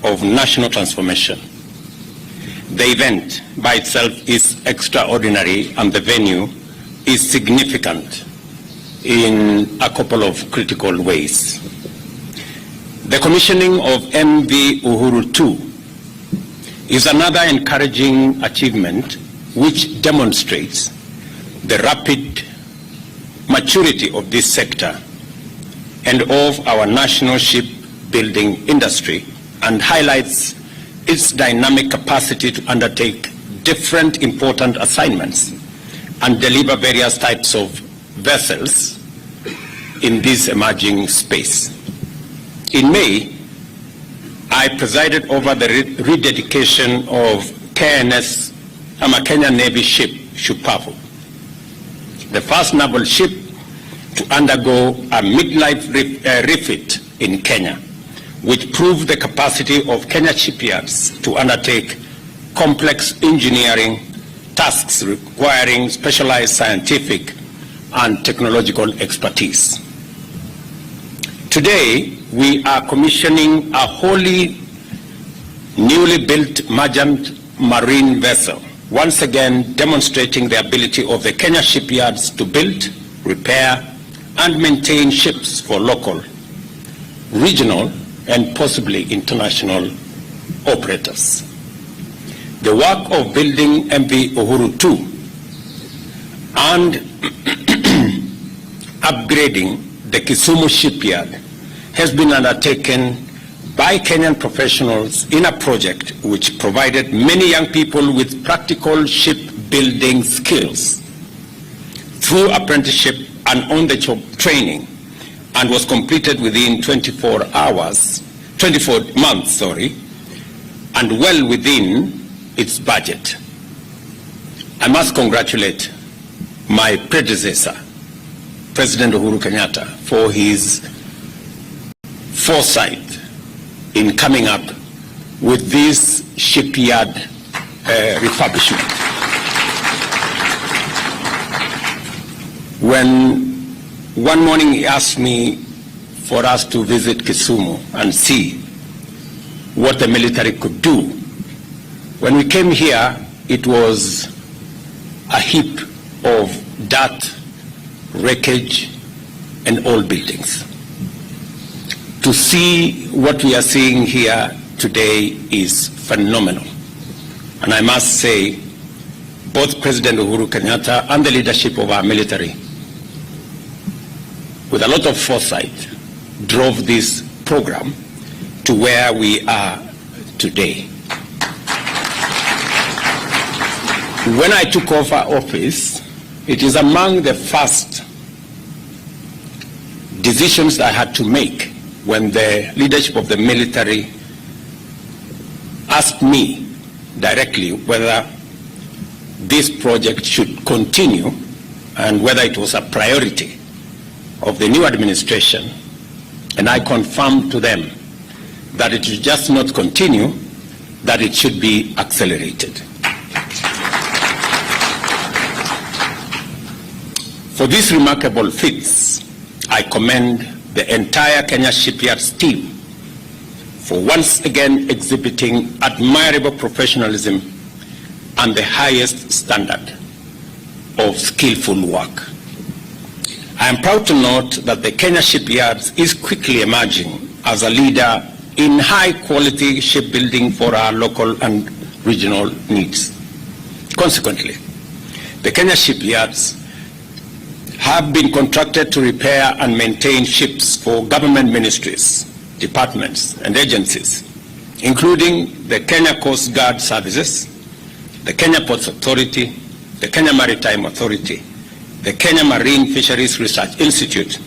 of national transformation. The event by itself is extraordinary, and the venue is significant in a couple of critical ways. The commissioning of MV Uhuru 2 is another encouraging achievement which demonstrates the rapid maturity of this sector and of our national shipbuilding industry, and highlights its dynamic capacity to undertake different important assignments and deliver various types of vessels in this emerging space. In May, I presided over the rededication of KNS, Kenya Navy ship Shupavu, the first naval ship to undergo a midlife refit in Kenya, which proved the capacity of Kenya shipyards to undertake complex engineering tasks requiring specialized scientific and technological expertise. Today, we are commissioning a wholly newly built merchant marine vessel, once again demonstrating the ability of the Kenya shipyards to build, repair, and maintain ships for local, regional, and possibly international operators. The work of building MV Uhuru 2 and upgrading the Kisumu shipyard has been undertaken by Kenyan professionals in a project which provided many young people with practical shipbuilding skills through apprenticeship and on-the-job training, and was completed within 24 months, and well within its budget. I must congratulate my predecessor, President Uhuru Kenyatta, for his foresight in coming up with this shipyard refurbishment. When one morning he asked me for us to visit Kisumu and see what the military could do, when we came here, it was a heap of dirt, wreckage, and old buildings. To see what we are seeing here today is phenomenal. And I must say, both President Uhuru Kenyatta and the leadership of our military, with a lot of foresight, drove this program to where we are today. When I took over office, it is among the first decisions I had to make when the leadership of the military asked me directly whether this project should continue and whether it was a priority of the new administration. And I confirmed to them that it should just not continue, that it should be accelerated. For these remarkable feats, I commend the entire Kenya Shipyards team for once again exhibiting admirable professionalism and the highest standard of skillful work. I am proud to note that the Kenya Shipyards is quickly emerging as a leader in high-quality shipbuilding for our local and regional needs. Consequently, the Kenya Shipyards have been contracted to repair and maintain ships for government ministries, departments, and agencies, including the Kenya Coast Guard Services, the Kenya Ports Authority, the Kenya Maritime Authority, the Kenya Marine Fisheries Research Institute,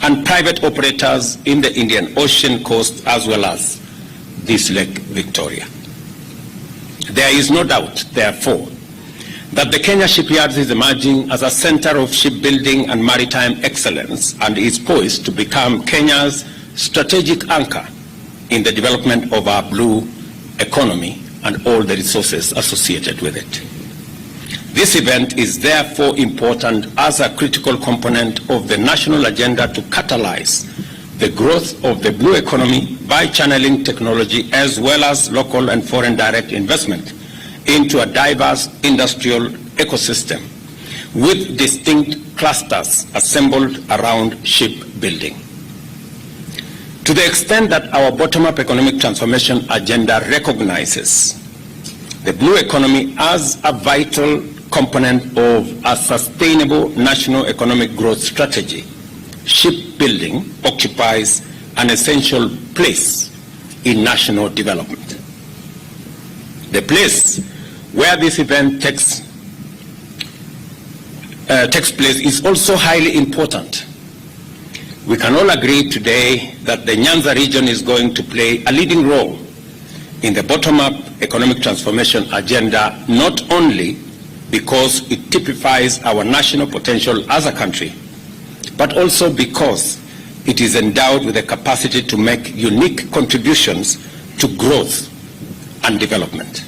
and private operators in the Indian Ocean coast, as well as this Lake Victoria. There is no doubt, therefore, that the Kenya Shipyards is emerging as a center of shipbuilding and maritime excellence and is poised to become Kenya's strategic anchor in the development of our blue economy and all the resources associated with it. This event is therefore important as a critical component of the national agenda to catalyze the growth of the blue economy by channeling technology as well as local and foreign direct investment into a diverse industrial ecosystem with distinct clusters assembled around shipbuilding. To the extent that our bottom-up economic transformation agenda recognizes the blue economy as a vital component of a sustainable national economic growth strategy, shipbuilding occupies an essential place in national development. The place where this event takes place is also highly important. We can all agree today that the Nyanza region is going to play a leading role in the bottom-up economic transformation agenda, not only because it typifies our national potential as a country, but also because it is endowed with the capacity to make unique contributions to growth and development.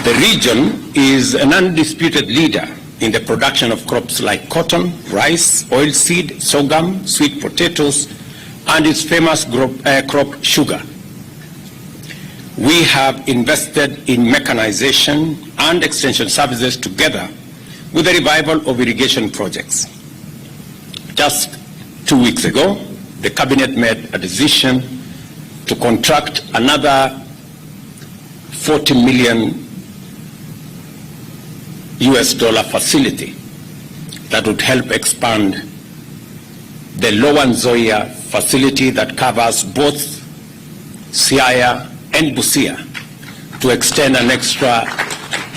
The region is an undisputed leader in the production of crops like cotton, rice, oilseed, sorghum, sweet potatoes, and its famous crop sugar. We have invested in mechanization and extension services together with the revival of irrigation projects. Just 2 weeks ago, the cabinet made a decision to contract another $40 million facility that would help expand the Lower Nzoia facility that covers both Siaya and Busia to extend an extra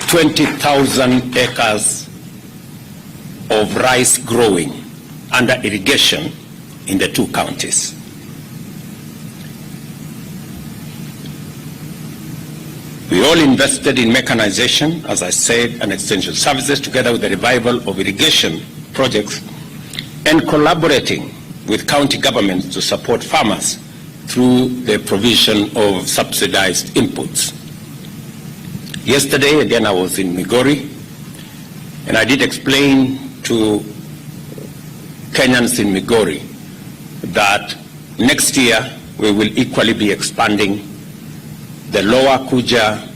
20,000 acres of rice growing under irrigation in the two counties. We all invested in mechanization, as I said, and extension services together with the revival of irrigation projects and collaborating with county governments to support farmers through the provision of subsidized inputs. Yesterday, again, I was in Migori, and I did explain to Kenyans in Migori that next year we will equally be expanding the Lower Kuja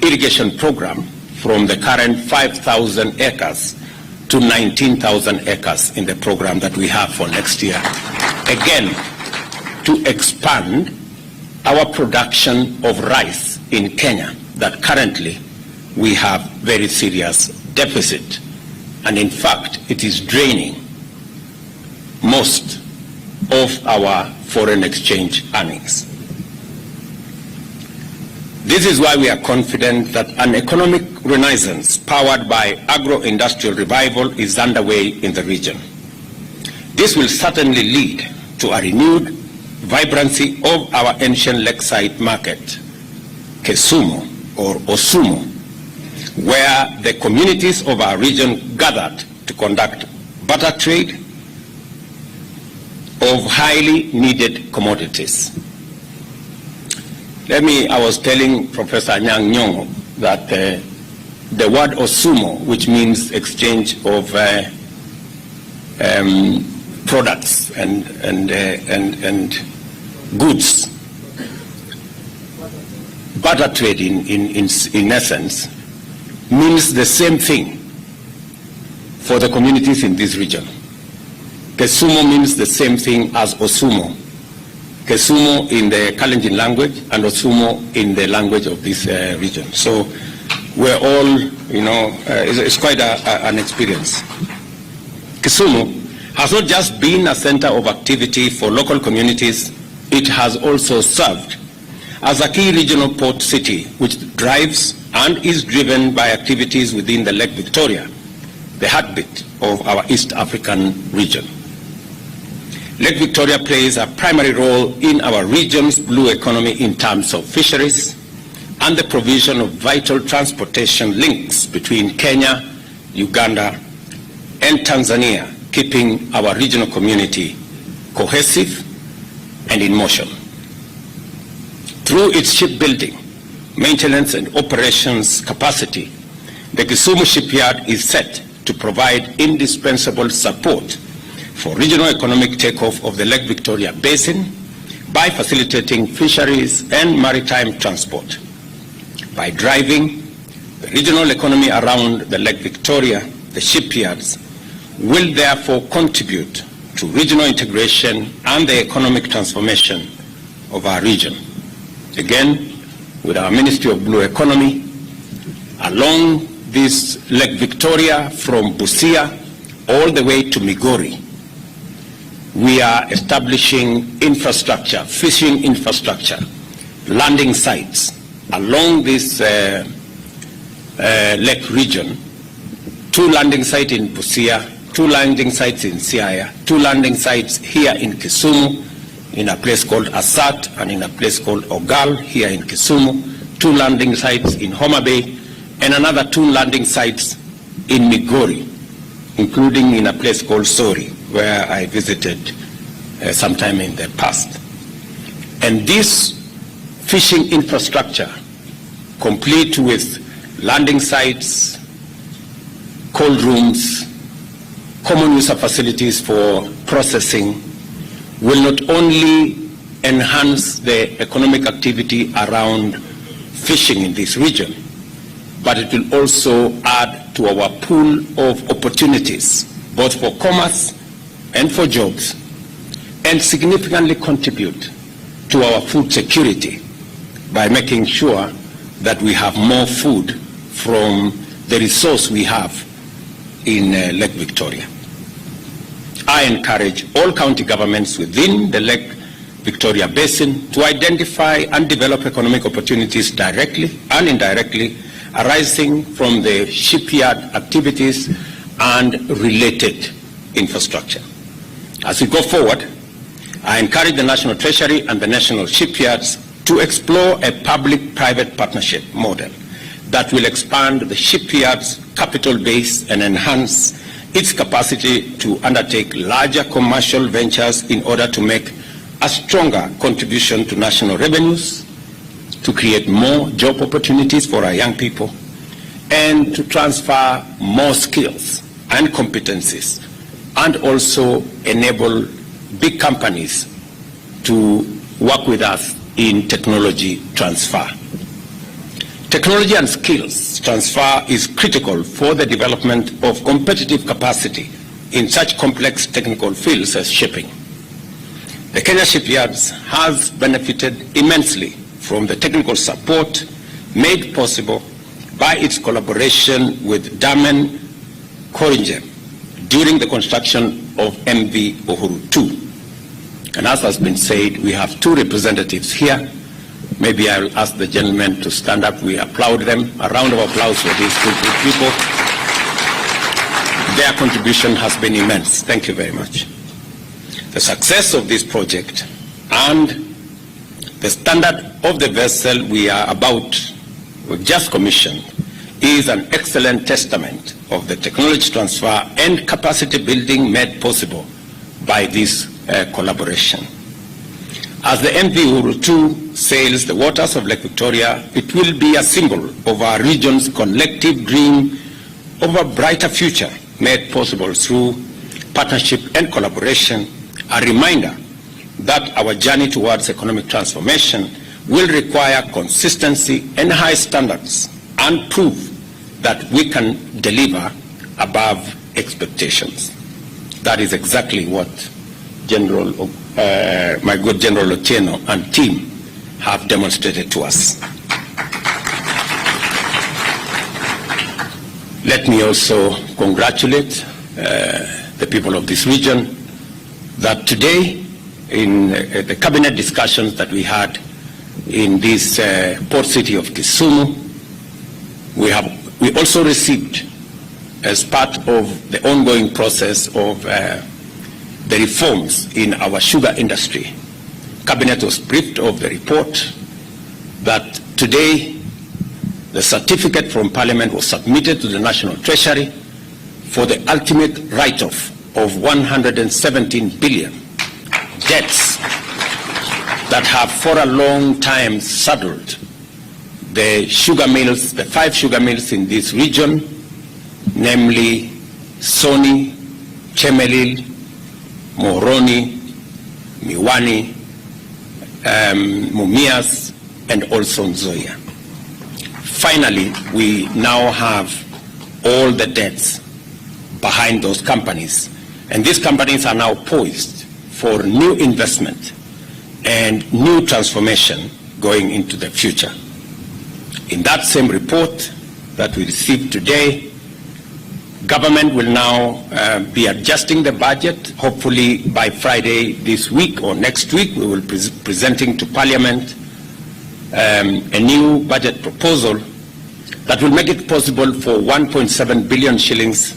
irrigation program from the current 5,000 acres to 19,000 acres in the program that we have for next year. Again, to expand our production of rice in Kenya that currently we have very serious deficit. And in fact, it is draining most of our foreign exchange earnings. This is why we are confident that an economic renaissance powered by agro-industrial revival is underway in the region. This will certainly lead to a renewed vibrancy of our ancient lakeside market, Kisumu or Osumu, where the communities of our region gathered to conduct barter trade of highly needed commodities. I was telling Professor Anyang' Nyong'o that the word Osumo, which means exchange of products and goods, barter trade in essence, means the same thing for the communities in this region. Kesumo means the same thing as Osumo. Kesumo in the Kalenjin language and Osumo in the language of this region. So we're all, it's quite an experience. Kisumu has not just been a center of activity for local communities, it has also served as a key regional port city which drives and is driven by activities within the Lake Victoria, the heartbeat of our East African region. Lake Victoria plays a primary role in our region's blue economy in terms of fisheries and the provision of vital transportation links between Kenya, Uganda, and Tanzania, keeping our regional community cohesive and in motion. Through its shipbuilding, maintenance, and operations capacity, the Kisumu shipyard is set to provide indispensable support for regional economic takeoff of the Lake Victoria Basin by facilitating fisheries and maritime transport. By driving the regional economy around the Lake Victoria, the shipyards will therefore contribute to regional integration and the economic transformation of our region. Again, with our Ministry of Blue Economy, along this Lake Victoria from Busia all the way to Migori, we are establishing infrastructure, fishing infrastructure, landing sites along this lake region. 2 landing sites in Busia, 2 landing sites in Siaya, 2 landing sites here in Kisumu, in a place called Asat and in a place called Ogal here in Kisumu, 2 landing sites in Homa Bay, and another 2 landing sites in Migori, including in a place called Sori, where I visited sometime in the past. And this fishing infrastructure, complete with landing sites, cold rooms, common user facilities for processing, will not only enhance the economic activity around fishing in this region, but it will also add to our pool of opportunities, both for commerce and for jobs, and significantly contribute to our food security by making sure that we have more food from the resource we have in Lake Victoria. I encourage all county governments within the Lake Victoria Basin to identify and develop economic opportunities directly and indirectly arising from the shipyard activities and related infrastructure. As we go forward, I encourage the National Treasury and the national shipyards to explore a public-private partnership model that will expand the shipyard's capital base and enhance its capacity to undertake larger commercial ventures in order to make a stronger contribution to national revenues, to create more job opportunities for our young people, and to transfer more skills and competencies, and also enable big companies to work with us in technology transfer. Technology and skills transfer is critical for the development of competitive capacity in such complex technical fields as shipping. The Kenya shipyards has benefited immensely from the technical support made possible by its collaboration with Damen Koringen during the construction of MV Uhuru 2. And as has been said, we have 2 representatives here. Maybe I will ask the gentleman to stand up. We applaud them. A round of applause for these 2 people. Their contribution has been immense. Thank you very much. The success of this project and the standard of the vessel we've just commissioned is an excellent testament of the technology transfer and capacity building made possible by this collaboration. As the MV Uhuru 2 sails the waters of Lake Victoria, it will be a symbol of our region's collective dream of a brighter future made possible through partnership and collaboration, a reminder that our journey towards economic transformation will require consistency and high standards and prove that we can deliver above expectations. That is exactly what my good General Otieno and team have demonstrated to us. Let me also congratulate the people of this region that today in the cabinet discussions that we had in this port city of Kisumu, we also received, as part of the ongoing process of the reforms in our sugar industry. Cabinet was briefed of the report that today the certificate from Parliament was submitted to the National Treasury for the ultimate write-off of 117 billion debts that have for a long time saddled the sugar mills, the 5 sugar mills in this region, namely Soni, Chemelil, Moroni, Miwani, Mumias, and also Nzoia. Finally, we now have all the debts behind those companies, and these companies are now poised for new investment and new transformation going into the future. In that same report that we received today, government will now be adjusting the budget. Hopefully by Friday this week or next week, we will be presenting to Parliament a new budget proposal that will make it possible for 1.7 billion shillings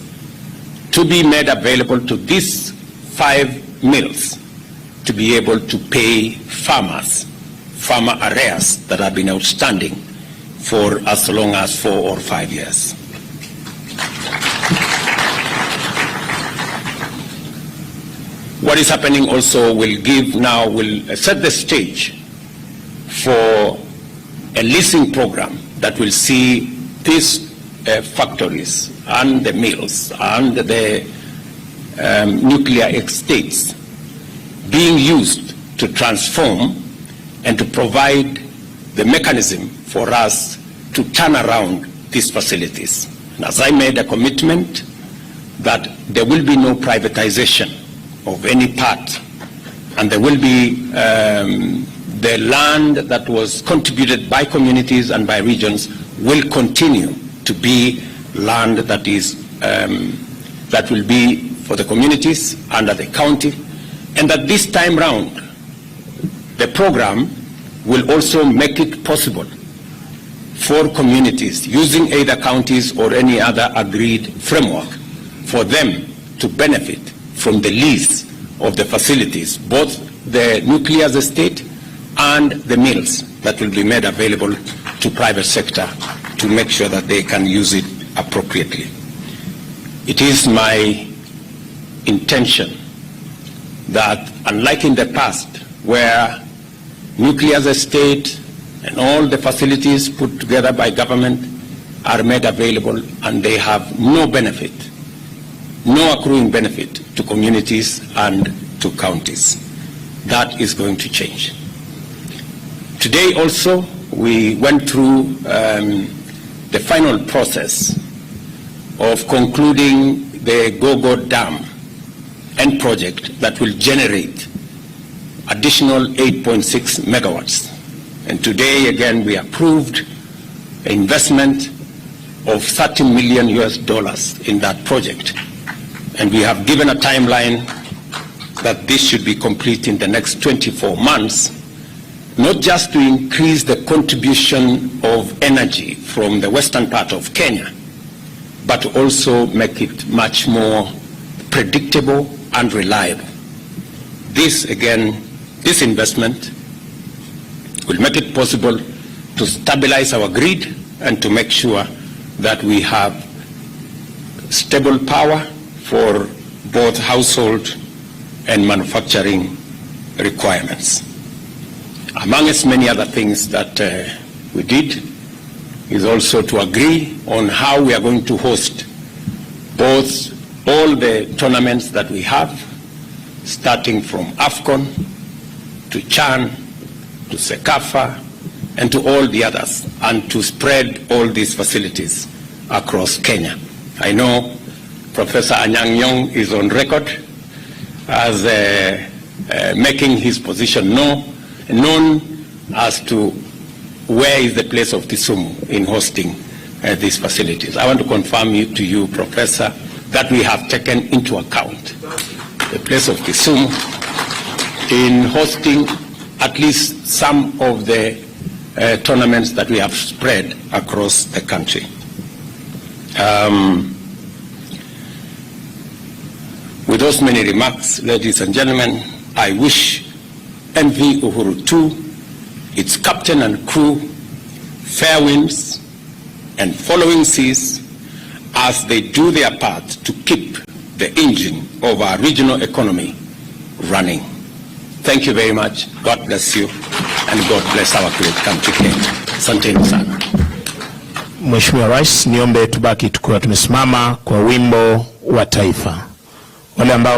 to be made available to these 5 mills to be able to pay farmer arrears that have been outstanding for as long as 4 or 5 years. What is happening also will set the stage for a leasing program that will see these factories and the mills and the nuclear estates being used to transform and to provide the mechanism for us to turn around these facilities. And as I made a commitment that there will be no privatization of any part, and there will be the land that was contributed by communities and by regions will continue to be land that is that will be for the communities under the county, and that this time round the program will also make it possible for communities using either counties or any other agreed framework for them to benefit from the lease of the facilities, both the nuclear estate and the mills that will be made available to private sector to make sure that they can use it appropriately. It is my intention that, unlike in the past, where nuclear estate and all the facilities put together by government are made available and they have no benefit, no accruing benefit to communities and to counties. That is going to change. Today also we went through the final process of concluding the Gogo Dam end project that will generate additional 8.6 megawatts. And today again we approved an investment of $30 million in that project. And we have given a timeline that this should be complete in the next 24 months, not just to increase the contribution of energy from the western part of Kenya, but to also make it much more predictable and reliable. This investment will make it possible to stabilize our grid and to make sure that we have stable power for both household and manufacturing requirements. Among as many other things that we did is also to agree on how we are going to host all the tournaments that we have, starting from AFCON to CHAN to SECAFA and to all the others, and to spread all these facilities across Kenya. I know Professor Anyang' Nyong'o is on record as making his position known as to where is the place of Kisumu in hosting these facilities. I want to confirm to you, Professor, that we have taken into account the place of Kisumu in hosting at least some of the tournaments that we have spread across the country. With those many remarks, ladies and gentlemen, I wish MV Uhuru 2, its captain and crew, fair winds and following seas as they do their part to keep the engine of our regional economy running. Thank you very much. God bless you, and God bless our great country Kenya. Asanteni sana. Mheshimiwa Rais, niombe tubaki tukiwa tumesimama kwa wimbo wa taifa. Wale ambao